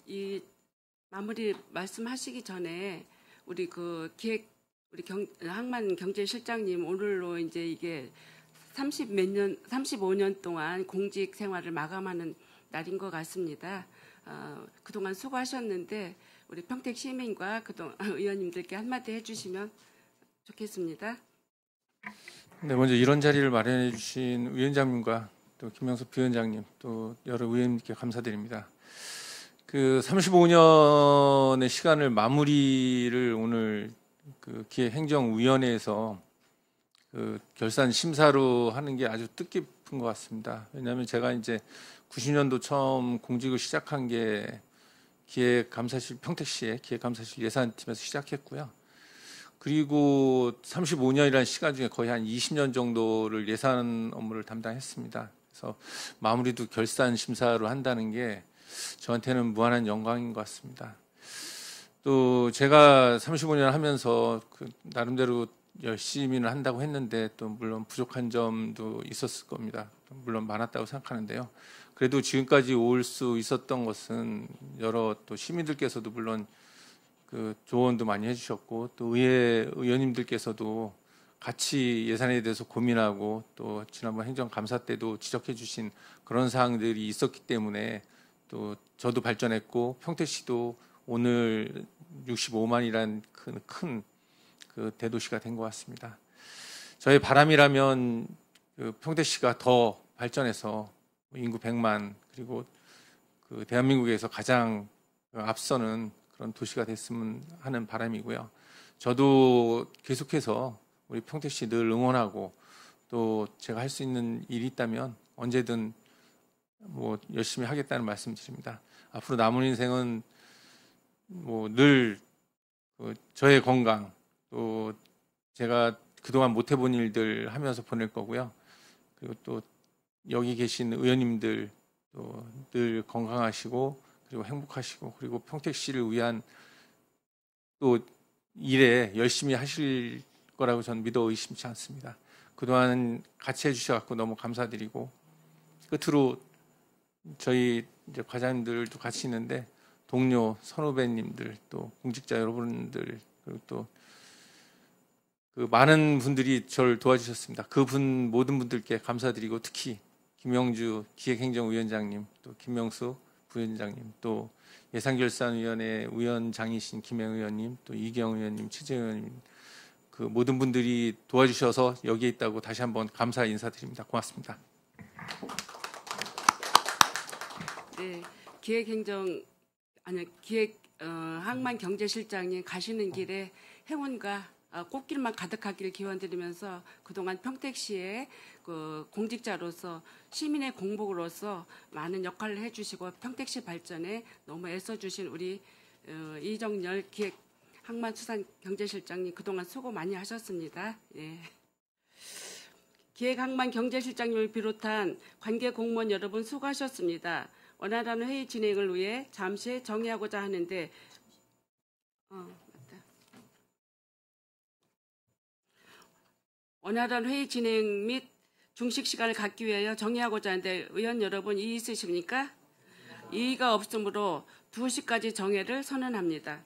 이 마무리 말씀하시기 전에 우리 항만경제실장님 오늘로 이제 이게 35년 동안 공직 생활을 마감하는 날인 것 같습니다. 그동안 수고하셨는데 우리 평택 시민과 그동안 의원님들께 한마디 해주시면 좋겠습니다. 네, 먼저 이런 자리를 마련해 주신 위원장님과 또 김명수 부위원장님 또 여러 의원님께 감사드립니다. 그 35년의 시간을 마무리를 오늘 그 기획행정위원회에서 그 결산 심사로 하는 게 아주 뜻깊은 것 같습니다. 왜냐하면 제가 이제 90년도 처음 공직을 시작한 게 기획감사실 평택시의 기획감사실 예산팀에서 시작했고요. 그리고 35년이라는 시간 중에 거의 한 20년 정도를 예산 업무를 담당했습니다. 그래서 마무리도 결산 심사로 한다는 게 저한테는 무한한 영광인 것 같습니다. 또 제가 35년 하면서 그 나름대로 열심히는 한다고 했는데 또 물론 부족한 점도 있었을 겁니다. 물론 많았다고 생각하는데요. 그래도 지금까지 올 수 있었던 것은 여러 또 시민들께서도 물론 그 조언도 많이 해주셨고 또 의원님들께서도 같이 예산에 대해서 고민하고 또 지난번 행정감사 때도 지적해 주신 그런 사항들이 있었기 때문에 또 저도 발전했고 평택시도 오늘 65만이란 큰 그 대도시가 된 것 같습니다. 저의 바람이라면 그 평택시가 더 발전해서 인구 100만 그리고 그 대한민국에서 가장 앞서는 그런 도시가 됐으면 하는 바람이고요. 저도 계속해서 우리 평택시 늘 응원하고 또 제가 할 수 있는 일이 있다면 언제든 뭐 열심히 하겠다는 말씀드립니다. 앞으로 남은 인생은 뭐 늘 저의 건강 또 제가 그동안 못 해본 일들 하면서 보낼 거고요. 그리고 또 여기 계신 의원님들 또 늘 건강하시고 그리고 행복하시고 그리고 평택시를 위한 또 일에 열심히 하실 거라고 저는 믿어 의심치 않습니다. 그동안 같이 해주셔서 너무 감사드리고 끝으로 저희 이제 과장님들도 같이 있는데 동료 선후배님들 또 공직자 여러분들 그리고 또 그 많은 분들이 저를 도와주셨습니다. 그분 모든 분들께 감사드리고 특히 김영주 기획행정위원장님 또 김명수 부위원장님 또 예산결산위원회 위원장이신 김행 의원님 또 이경 의원님 최재 의원님 그 모든 분들이 도와주셔서 여기에 있다고 다시 한번 감사 인사드립니다. 고맙습니다. 네, 항만경제실장님 가시는 길에 행운과 꽃길만 가득하길 기원드리면서 그동안 평택시의 그 공직자로서 시민의 공복으로서 많은 역할을 해주시고 평택시 발전에 너무 애써주신 우리 이정열 항만수산경제실장님 그동안 수고 많이 하셨습니다. 예. 기획항만경제실장님을 비롯한 관계 공무원 여러분 수고하셨습니다. 원활한 회의 진행을 위해 잠시 정의하고자 하는데 원활한 회의 진행 및 중식 시간을 갖기 위하여 정의하고자 하는데 의원 여러분 이의 있으십니까? 이의가 없으므로 2시까지 정회를 선언합니다.